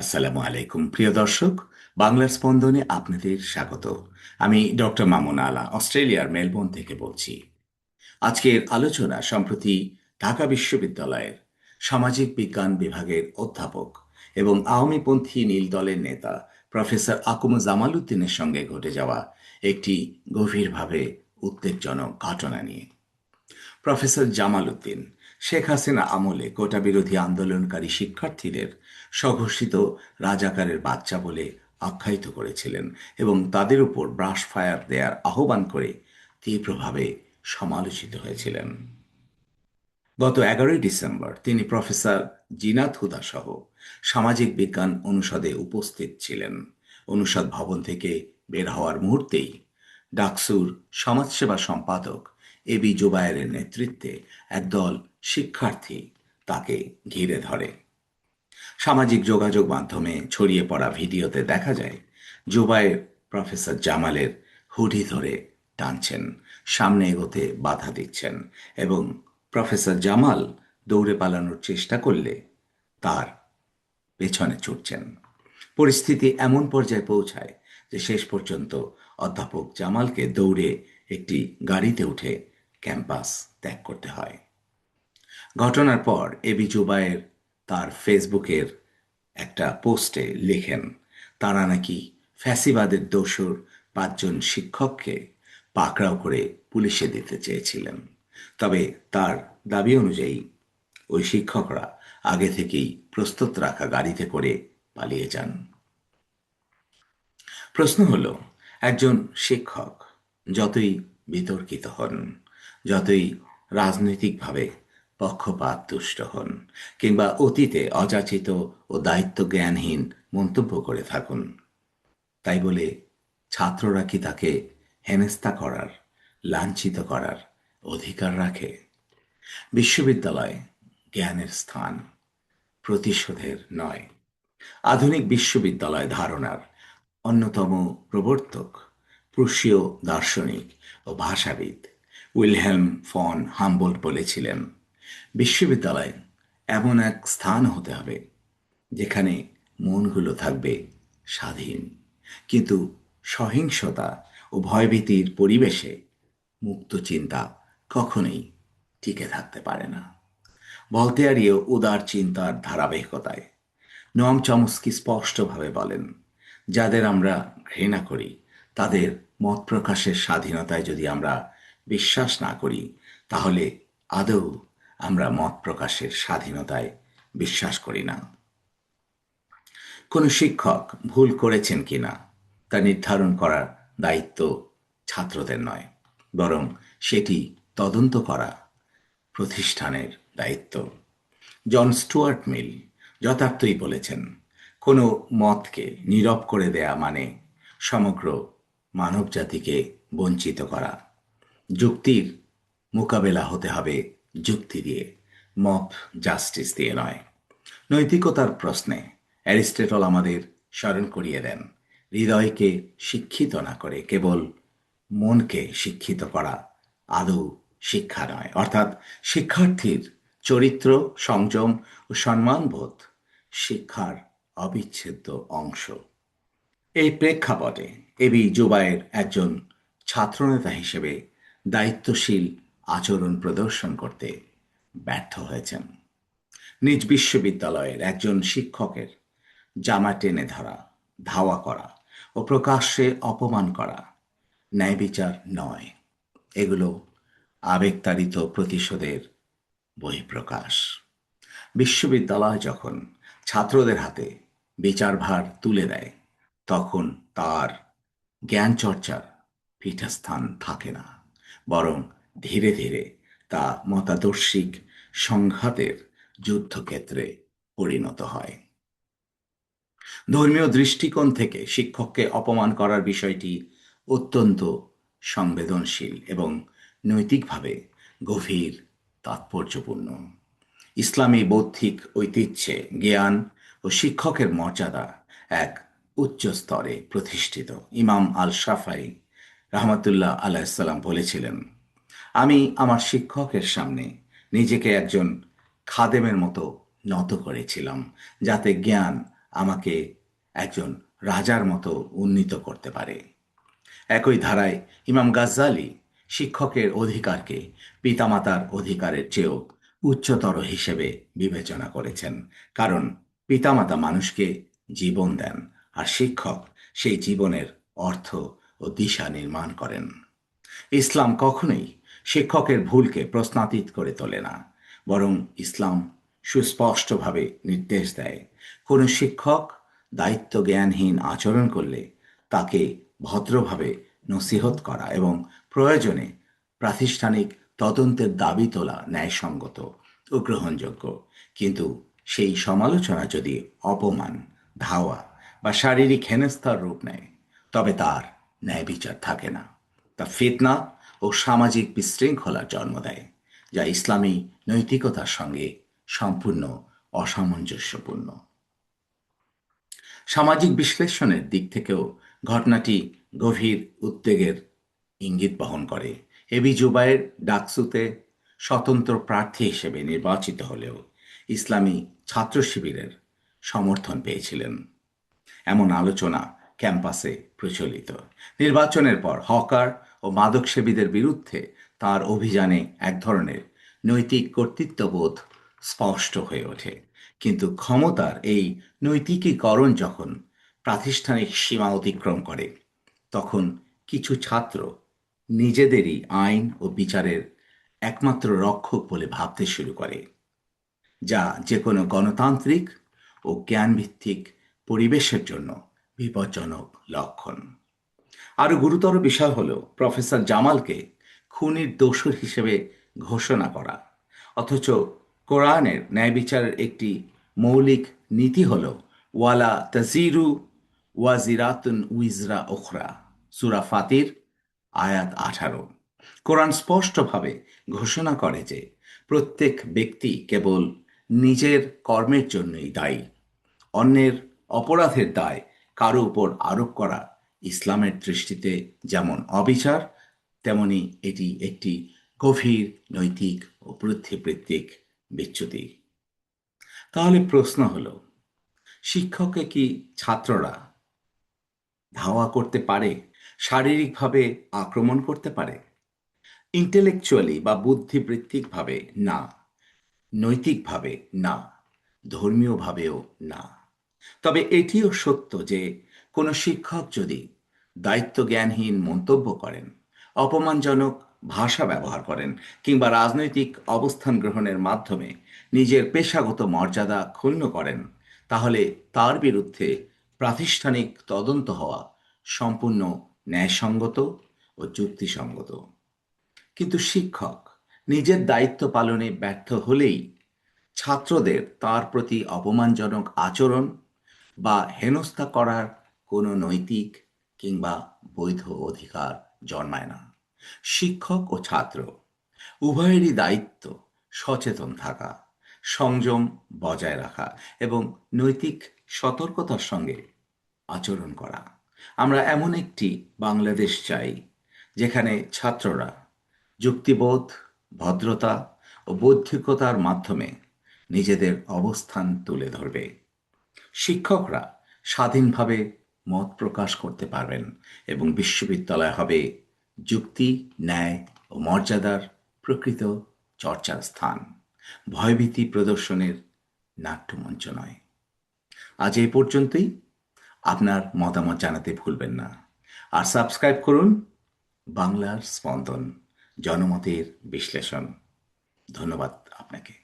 আসসালামু আলাইকুম প্রিয় দর্শক। বাংলার স্পন্দনে আপনাদের স্বাগত। আমি ডক্টর মামুন আলা অস্ট্রেলিয়ার মেলবোর্ন থেকে বলছি। আজকের আলোচনা সম্প্রতি ঢাকা বিশ্ববিদ্যালয়ের সামাজিক বিজ্ঞান বিভাগের অধ্যাপক এবং আওয়ামীপন্থী নীল দলের নেতা প্রফেসর আকুম জামাল উদ্দিনের সঙ্গে ঘটে যাওয়া একটি গভীরভাবে উদ্বেগজনক ঘটনা নিয়ে। প্রফেসর জামাল উদ্দিন শেখ হাসিনা আমলে কোটা বিরোধী আন্দোলনকারী শিক্ষার্থীদের স্বঘোষিত রাজাকারের বাচ্চা বলে আখ্যায়িত করেছিলেন এবং তাদের উপর ব্রাশ ফায়ার দেওয়ার আহ্বান করে তীব্রভাবে সমালোচিত হয়েছিলেন। গত 11ই ডিসেম্বর তিনি প্রফেসর জিনাত হুদা সহ সামাজিক বিজ্ঞান অনুষদে উপস্থিত ছিলেন। অনুষদ ভবন থেকে বের হওয়ার মুহূর্তেই ডাকসুর সমাজসেবা সম্পাদক এবি জুবায়েরের নেতৃত্বে একদল শিক্ষার্থী তাকে ঘিরে ধরে। সামাজিক যোগাযোগ মাধ্যমে ছড়িয়ে পড়া ভিডিওতে দেখা যায় জুবায়ের প্রফেসর জামালের হুডি ধরে টানছেন, সামনে এগোতে বাধা দিচ্ছেন এবং প্রফেসর জামাল দৌড়ে পালানোর চেষ্টা করলে তার পেছনে ছুটছেন। পরিস্থিতি এমন পর্যায়ে পৌঁছায় যে শেষ পর্যন্ত অধ্যাপক জামালকে দৌড়ে একটি গাড়িতে উঠে ক্যাম্পাস ত্যাগ করতে হয়। ঘটনার পর এবি জুবায়ের তার ফেসবুকের একটা পোস্টে লেখেন তারা নাকি ফ্যাসিবাদের দোসর 5 জন শিক্ষককে পাকড়াও করে পুলিশে দিতে চেয়েছিলেন। তবে তার দাবি অনুযায়ী ওই শিক্ষকরা আগে থেকেই প্রস্তুত রাখা গাড়িতে করে পালিয়ে যান। প্রশ্ন হলো, একজন শিক্ষক যতই বিতর্কিত হন, যতই রাজনৈতিকভাবে পক্ষপাত দুষ্ট হন, কিংবা অতীতে অযাচিত ও দায়িত্ব জ্ঞানহীন মন্তব্য করে থাকুন, তাই বলে ছাত্ররা কি তাকে হেনস্থা করার, লাঞ্ছিত করার অধিকার রাখে? বিশ্ববিদ্যালয় জ্ঞানের স্থান, প্রতিশোধের নয়। আধুনিক বিশ্ববিদ্যালয় ধারণার অন্যতম প্রবর্তক প্রুশীয় দার্শনিক ও ভাষাবিদ উইলহেলম ফন হামবোল্ট বলেছিলেন, বিশ্ববিদ্যালয় এমন এক স্থান হতে হবে যেখানে মনগুলো থাকবে স্বাধীন, কিন্তু সহিংসতা ও ভয়ভীতির পরিবেশে মুক্ত চিন্তা কখনোই টিকে থাকতে পারে না। ভলতেয়ারীয় উদার চিন্তার ধারাবাহিকতায় নোয়াম চমস্কি স্পষ্টভাবে বলেন, যাদের আমরা ঘৃণা করি তাদের মত প্রকাশের স্বাধীনতায় যদি আমরা বিশ্বাস না করি, তাহলে আদৌ আমরা মত প্রকাশের স্বাধীনতায় বিশ্বাস করি না। কোনো শিক্ষক ভুল করেছেন কিনা তা নির্ধারণ করার দায়িত্ব ছাত্রদের নয়, বরং সেটি তদন্ত করা প্রতিষ্ঠানের দায়িত্ব। জন স্টুয়ার্ট মিল যথার্থই বলেছেন, কোনো মতকে নীরব করে দেয়া মানে সমগ্র মানবজাতিকে বঞ্চিত করা। যুক্তির মোকাবেলা হতে হবে যুক্তি দিয়ে, মব জাস্টিস দিয়ে নয়। নৈতিকতার প্রশ্নে অ্যারিস্টটল আমাদের স্মরণ করিয়ে দেন, হৃদয়কে শিক্ষিত না করে কেবল মনকে শিক্ষিত করা আদৌ শিক্ষা নয়। অর্থাৎ শিক্ষার্থীর চরিত্র, সংযম ও সম্মানবোধ শিক্ষার অবিচ্ছেদ্য অংশ। এই প্রেক্ষাপটে এবি জুবায়ের একজন ছাত্রনেতা হিসেবে দায়িত্বশীল আচরণ প্রদর্শন করতে ব্যর্থ হয়েছেন। নিজ বিশ্ববিদ্যালয়ের একজন শিক্ষকের জামা টেনে ধরা, ধাওয়া করা ও প্রকাশ্যে অপমান করা ন্যায় বিচার নয়, এগুলো আবেগতাড়িত প্রতিশোধের বহিঃপ্রকাশ। বিশ্ববিদ্যালয় যখন ছাত্রদের হাতে বিচারভার তুলে দেয়, তখন তার জ্ঞান চর্চার পীঠস্থান থাকে না, বরং ধীরে ধীরে তা মতাদর্শিক সংঘাতের যুদ্ধক্ষেত্রে পরিণত হয়। ধর্মীয় দৃষ্টিকোণ থেকে শিক্ষককে অপমান করার বিষয়টি অত্যন্ত সংবেদনশীল এবং নৈতিকভাবে গভীর তাৎপর্যপূর্ণ। ইসলামী বৌদ্ধিক ঐতিহ্যে জ্ঞান ও শিক্ষকের মর্যাদা এক উচ্চ স্তরে প্রতিষ্ঠিত। ইমাম আল শাফাই রহমতুল্লাহ আলাইসাল্লাম বলেছিলেন, আমি আমার শিক্ষকের সামনে নিজেকে একজন খাদেমের মতো নত করেছিলাম, যাতে জ্ঞান আমাকে একজন রাজার মতো উন্নীত করতে পারে। একই ধারায় ইমাম গাজ্জালি শিক্ষকের অধিকারকে পিতামাতার অধিকারের চেয়েও উচ্চতর হিসেবে বিবেচনা করেছেন। কারণ পিতামাতা মানুষকে জীবন দেন, আর শিক্ষক সেই জীবনের অর্থ ও দিশা নির্মাণ করেন। ইসলাম কখনোই শিক্ষকের ভুলকে প্রশ্নাতীত করে তোলে না, বরং ইসলাম সুস্পষ্টভাবে নির্দেশ দেয় কোনো শিক্ষক দায়িত্ব জ্ঞানহীন আচরণ করলে তাকে ভদ্রভাবে নসিহত করা এবং প্রয়োজনে প্রাতিষ্ঠানিক তদন্তের দাবি তোলা ন্যায়সঙ্গত ও গ্রহণযোগ্য। কিন্তু সেই সমালোচনা যদি অপমান, ধাওয়া বা শারীরিক হেনস্থার রূপ নেয়, তবে তার ন্যায় বিচার থাকে না। তা ফিতনা ও সামাজিক বিশৃঙ্খলার জন্ম দেয়, যা ইসলামী নৈতিকতার সঙ্গে সম্পূর্ণ অসামঞ্জস্যপূর্ণ। সামাজিক বিশ্লেষণের দিক থেকেও ঘটনাটি গভীর উদ্বেগের ইঙ্গিত বহন করে। এবি জুবায়ের ডাকসুতে স্বতন্ত্র প্রার্থী হিসেবে নির্বাচিত হলেও ইসলামী ছাত্র শিবিরের সমর্থন পেয়েছিলেন, এমন আলোচনা ক্যাম্পাসে প্রচলিত। নির্বাচনের পর হকার ও মাদকসেবীদের বিরুদ্ধে তার অভিযানে এক ধরনের নৈতিক কর্তৃত্ববোধ স্পষ্ট হয়ে ওঠে। কিন্তু ক্ষমতার এই নৈতিকীকরণ যখন প্রাতিষ্ঠানিক সীমা অতিক্রম করে, তখন কিছু ছাত্র নিজেদেরই আইন ও বিচারের একমাত্র রক্ষক বলে ভাবতে শুরু করে, যা যে কোনো গণতান্ত্রিক ও জ্ঞানভিত্তিক পরিবেশের জন্য বিপজ্জনক লক্ষণ। আরও গুরুতর বিষয় হল প্রফেসর জামালকে খুনির দোষর হিসেবে ঘোষণা করা, অথচ কোরআনের ন্যায় বিচারের একটি মৌলিক নীতি হল ওয়ালা তাজিরু ওয়াজিরাতুন উইজরা ওখরা, সূরা ফাতির আয়াত 18। কোরআন স্পষ্টভাবে ঘোষণা করে যে প্রত্যেক ব্যক্তি কেবল নিজের কর্মের জন্যই দায়ী। অন্যের অপরাধের দায় কারো উপর আরোপ করা ইসলামের দৃষ্টিতে যেমন অবিচার, তেমনি এটি একটি গভীর নৈতিক ও বুদ্ধিবৃত্তিক বিচ্যুতি। তাহলে প্রশ্ন হলো, শিক্ষককে কি ছাত্ররা ধাওয়া করতে পারে, শারীরিকভাবে আক্রমণ করতে পারে? ইন্টেলেকচুয়ালি বা বুদ্ধিবৃত্তিকভাবে না, নৈতিকভাবে না, ধর্মীয়ভাবেও না। তবে এটিও সত্য যে কোনো শিক্ষক যদি দায়িত্বজ্ঞানহীন মন্তব্য করেন, অপমানজনক ভাষা ব্যবহার করেন কিংবা রাজনৈতিক অবস্থান গ্রহণের মাধ্যমে নিজের পেশাগত মর্যাদা ক্ষুণ্ণ করেন, তাহলে তার বিরুদ্ধে প্রাতিষ্ঠানিক তদন্ত হওয়া সম্পূর্ণ ন্যায়সঙ্গত ও যুক্তিসঙ্গত। কিন্তু শিক্ষক নিজের দায়িত্ব পালনে ব্যর্থ হলেই ছাত্রদের তার প্রতি অপমানজনক আচরণ বা হেনস্থা করার কোনো নৈতিক কিংবা বৈধ অধিকার জন্মায় না। শিক্ষক ও ছাত্র উভয়েরই দায়িত্ব সচেতন থাকা, সংযম বজায় রাখা এবং নৈতিক সতর্কতার সঙ্গে আচরণ করা। আমরা এমন একটি বাংলাদেশ চাই যেখানে ছাত্ররা যুক্তিবোধ, ভদ্রতা ও বৌদ্ধিকতার মাধ্যমে নিজেদের অবস্থান তুলে ধরবে। শিক্ষকরা স্বাধীনভাবে মত প্রকাশ করতে পারবেন এবং বিশ্ববিদ্যালয় হবে যুক্তি, ন্যায় ও মর্যাদার প্রকৃত চর্চার স্থান, ভয়ভীতি প্রদর্শনের নাট্যমঞ্চ নয়। আজ এই পর্যন্তই। আপনার মতামত জানাতে ভুলবেন না, আর সাবস্ক্রাইব করুন বাংলার স্পন্দন, জনমতের বিশ্লেষণ। ধন্যবাদ আপনাকে।